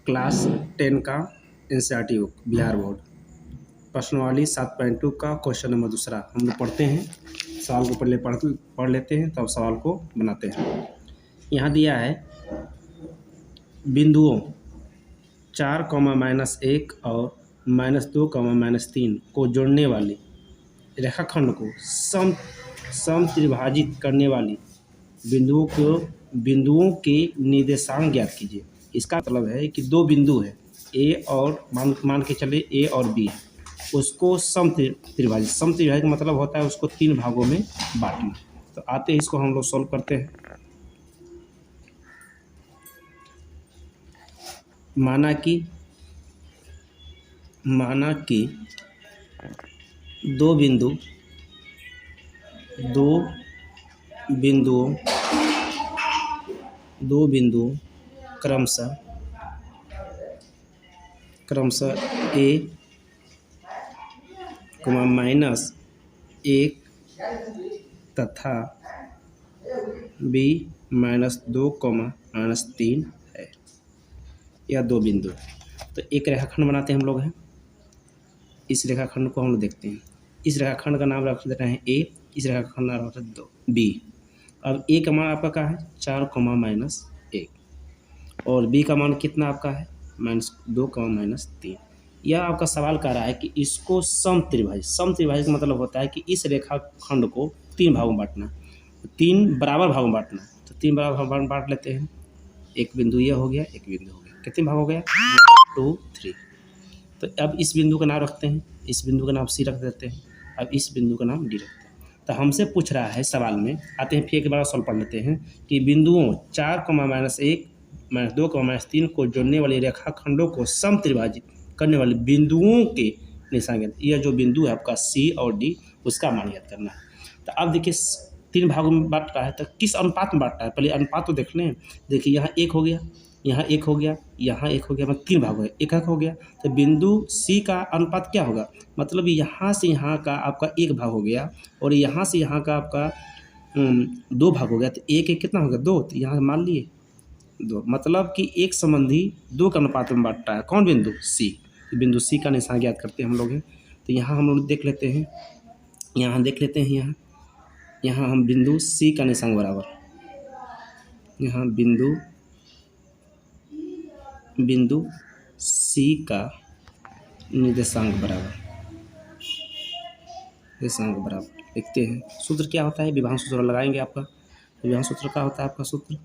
Class 10 का NCERT book Bihar board प्रश्नावली 7.2 का क्वेश्चन नंबर दूसरा हम लोग पढ़ते हैं। सवाल को पहले पढ़ लेते हैं तब सवाल को बनाते हैं। यहाँ दिया है बिंदुओं 4, -1 और -2, -3 को जोड़ने वाले रेखाखंड को समत्रिभाजित करने वाली बिंदुओं के निर्देशांक ज्ञात कीजिए। इसका मतलब है कि दो बिंदु है ए और मान के चले ए और बी है, उसको समत्रिभाजित का मतलब होता है उसको 3 भागों में बांटना। तो आते हैं इसको हम लोग सॉल्व करते हैं। माना कि दो बिंदुओं क्रमशः ए, -1 तथा बी, -2, -3 है। यह दो बिंदु है। तो एक रेखाखंड बनाते हैं हम लोग हैं। इस रेखाखंड को हम लोग देखते हैं। इस रेखाखंड का नाम रख देते हैं ए, इस रेखाखंड का नाम रख देते हैं बी। अब ए का मान आपका क्या है 4, -1 और बी का मान कितना आपका है -2, -3। यह आपका सवाल कर रहा है कि इसको समत्रिभाजित का मतलब होता है कि इस रेखाखंड को 3 भागों में बांटना, 3 बराबर भागों में बांटना। तो 3 बराबर भागों में बांट लेते हैं। एक बिंदु यह हो गया, एक बिंदु हो गया। कितने भाग हो गया 2, 3। तो अब इस बिंदु का नाम रखते हैं, इस बिंदु का नाम सी रख देते हैं। अब इस बिंदु का नाम डी रखते हैं। तो हमसे पूछ रहा है सवाल में, आते हैं फिर एक बार सॉल्व पढ़ लेते हैं कि बिंदुओं 4, -1, -2, -3 को जोड़ने वाले रेखाखंडों को समत्रिभाजित करने वाले बिंदुओं के निशान, यह जो बिंदु है आपका सी और डी, उसका मान ज्ञात करना है। तो अब देखिए 3 भागों में बांट रहा है, तो किस अनुपात में बांट रहा है पहले अनुपात तो देख लें। देखिए यहाँ 1 हो गया, यहाँ 1 हो गया, यहाँ 1 हो गया, मतलब 3 भाग हो गए, 1 हो गया। तो बिंदु सी का अनुपात क्या होगा, मतलब यहाँ से यहाँ का आपका 1 भाग हो गया और यहाँ से यहाँ का आपका 2 भाग हो गया। तो 1 कितना हो गया 2, तो यहाँ मान लिए 2, मतलब कि एक संबंधी 2 के अनुपात में बांट रहा है। कौन बिंदु सी। तो बिंदु सी का निशान ज्ञात करते हैं हम लोग हैं। तो यहाँ हम लोग देख लेते हैं, यहाँ हम बिंदु सी का निशान बराबर, यहाँ बिंदु सी का निर्देशांक बराबर लिखते हैं। सूत्र क्या होता है, विभाजन सूत्र लगाएंगे आपका। विभाजन सूत्र क्या होता है आपका सूत्र,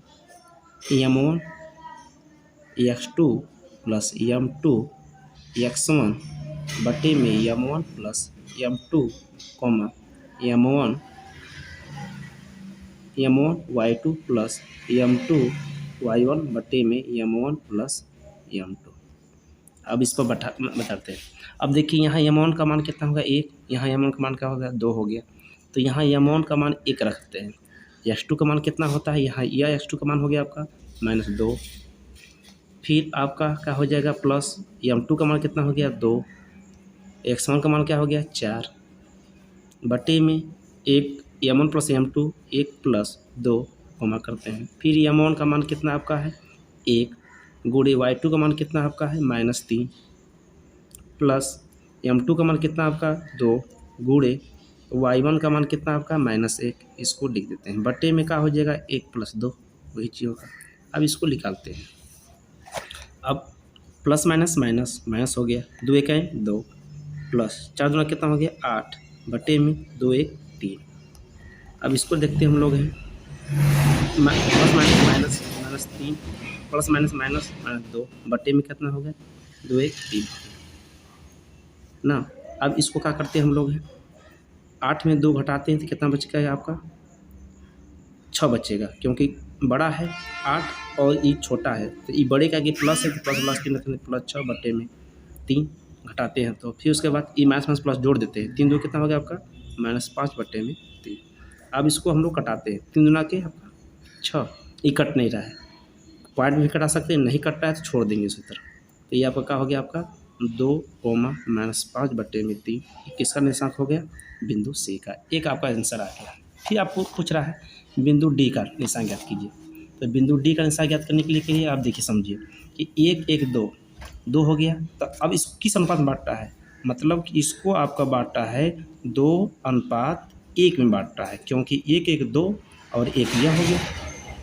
m1 x2 + m2 x1 बटे में m1 + m2, m1 y2 + m2 y1 बटे में m1 + m2। अब इसको बताते हैं। अब देखिए यहाँ m1 का मान कितना होगा 1, यहाँ m1 का मान क्या होगा 2 हो गया। तो यहाँ m1 का मान 1 रखते हैं। x2 का मान कितना होता है, यहाँ यह x2 का मान हो गया आपका -2। फिर आपका क्या हो जाएगा प्लस m2 का मान कितना हो गया 2, x1 का मान क्या हो गया 4 बटे में 1, m1 + m2 1 + 2 कोमा करते हैं। फिर m1 का मान कितना आपका है 1 गुणे y2 का मान कितना आपका है -3 प्लस m2 का मान कितना आपका 2 गुणे y1 का मान कितना आपका -1, इसको लिख देते हैं। बटे में क्या हो जाएगा 1 + 2, वही चीज़ होगा। अब इसको निकालते हैं। अब प्लस माइनस हो गया, 2 1 है 2 प्लस 4 दूना कितना हो गया 8 बटे में 2 1 3। अब इसको देखते हैं हम लोग हैं, प्लस माइनस 3 प्लस माइनस -2 बटे में कितना हो गया 2 1 3 ना। अब इसको क्या करते हैं हम लोग हैं, 8 में 2 घटाते हैं तो कितना बचेगा आपका 6 बचेगा, क्योंकि बड़ा है 8 और ये छोटा है। तो ये बड़े का कि प्लस है, तो प्लस 3 प्लस 6 बटे में 3 घटाते हैं। तो फिर उसके बाद ये माइनस प्लस जोड़ देते हैं। 3 2 कितना हो गया आपका -5 बटे में 3। अब इसको हम लोग कटाते हैं, 3 दूना के आपका 6, ये कट नहीं रहा है, पॉइंट भी कटा सकते हैं, नहीं कट रहा है तो छोड़ देंगे इसी तरह। तो ये आपका क्या हो गया आपका 2, -5 बटे में 3, किसका निशान हो गया बिंदु सी का। एक आपका आंसर आ गया। फिर आपको पूछ रहा है बिंदु डी का निशान ज्ञात कीजिए। तो बिंदु डी का निशान ज्ञात करने के लिए आप देखिए समझिए कि 1 1 2 2 हो गया। तो अब इसको किस अनुपात में बांटा है, मतलब कि इसको आपका बांटा है 2:1 में बांटा है, क्योंकि 1 1 2 और 1 यह हो गया।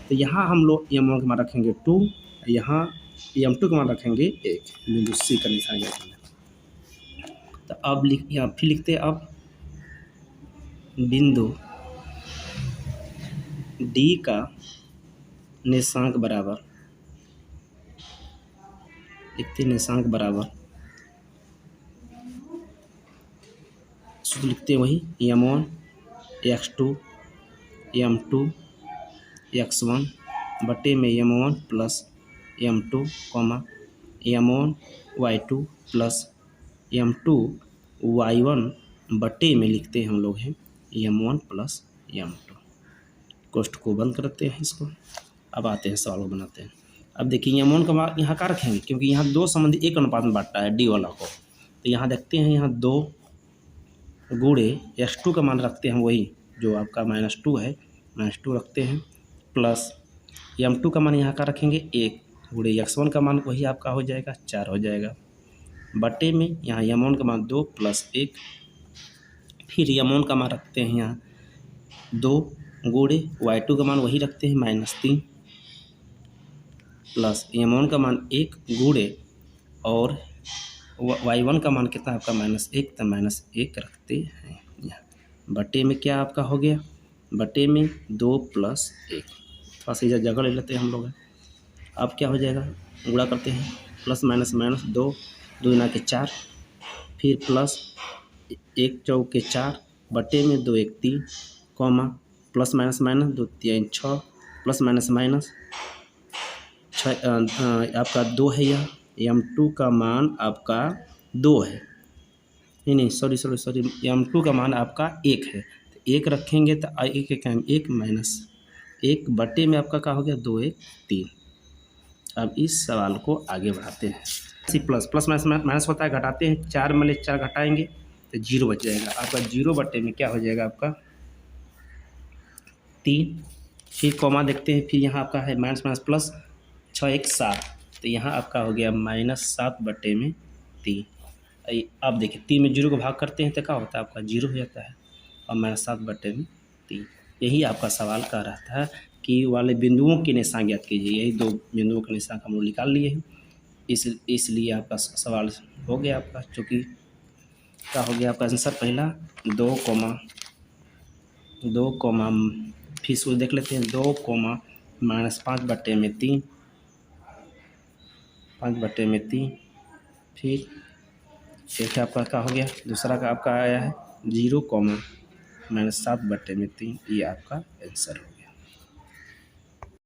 तो यहाँ हम लोग m1 का मान रखेंगे 2, यहाँ m2 का मान रखेंगे 1, बिंदु सी का निशान ज्ञात करना। तो अब यहाँ फिर लिखते हैं अब बिंदु डी का निशांक बराबर, लिखते निशांक बराबर सूत्र लिखते हैं वही m1 x2 m2 x1 बटे में m1 plus m2 m1 y2 plus m2 y1 बटे में लिखते हैं हम लोग हैं m1 प्लस m2। कोष्ठ को बंद करते हैं इसको। अब आते हैं सवाल को बनाते हैं। अब देखिए m1 का मान यहाँ का रखेंगे, क्योंकि यहाँ दो संबंधी एक अनुपात में बांटा है डी वाला को। तो यहाँ देखते हैं यहाँ 2 गुणे x2 का मान रखते हैं वही जो आपका -2 है, -2 रखते हैं, प्लस m2 का मान यहाँ का रखेंगे 1 गुणे x1 का मान वही आपका हो जाएगा 4 हो जाएगा, बटे में यहाँ m1 का मान 2 प्लस 1, फिर m1 का मान रखते हैं यहाँ 2 गुणे y2 का मान वही रखते हैं -3, प्लस m1 का मान 1 गुणे और y1 का मान कितना आपका -1, तो -1 रखते हैं यहाँ, बटे में क्या आपका हो गया, बटे में 2 प्लस 1, थोड़ा सा जगह ले लेते हैं हम लोग। अब क्या हो जाएगा, गुणा करते हैं, प्लस माइनस माइनस 2 2 के 4, फिर प्लस 1 चौके 4 बटे में 2 1 3, comma plus minus minus 2 3 6, plus minus minus 6 आपका 2 है। यह m2 का मान आपका 2 है, नहीं सॉरी m2 का मान आपका 1 है, तो 1 रखेंगे तो 1 माइनस 1 बटे में आपका क्या हो गया 2 1 3। अब इस सवाल को आगे बढ़ाते हैं। प्लस प्लस माइनस होता है, घटाते हैं, 4 में 4 घटाएंगे तो 0 बच जाएगा आपका, 0 बटे में क्या हो जाएगा आपका 3, फिर कॉमा देखते हैं, फिर यहाँ आपका है माइनस माइनस प्लस 6 1 7, तो यहाँ आपका हो गया -7 बटे में 3। अब देखिए 3 में 0 को भाग करते हैं तो क्या होता है आपका 0 हो जाता है, और -7 बटे में 3। यही आपका सवाल कह रहा था कि वाले बिंदुओं के निशान ज्ञात कीजिए, यही 2 बिंदुओं के निशान हम लोग निकाल लिए हैं, इसलिए आपका सवाल हो गया आपका, चूँकि क्या हो गया आपका आंसर पहला 2 फिर से देख लेते हैं 2 -5 बटे में 3, 5 बटे में 3, फिर एक आपका क्या हो गया, दूसरा का आपका आया है 0 -7 बटे में 3, ये आपका आंसर हो।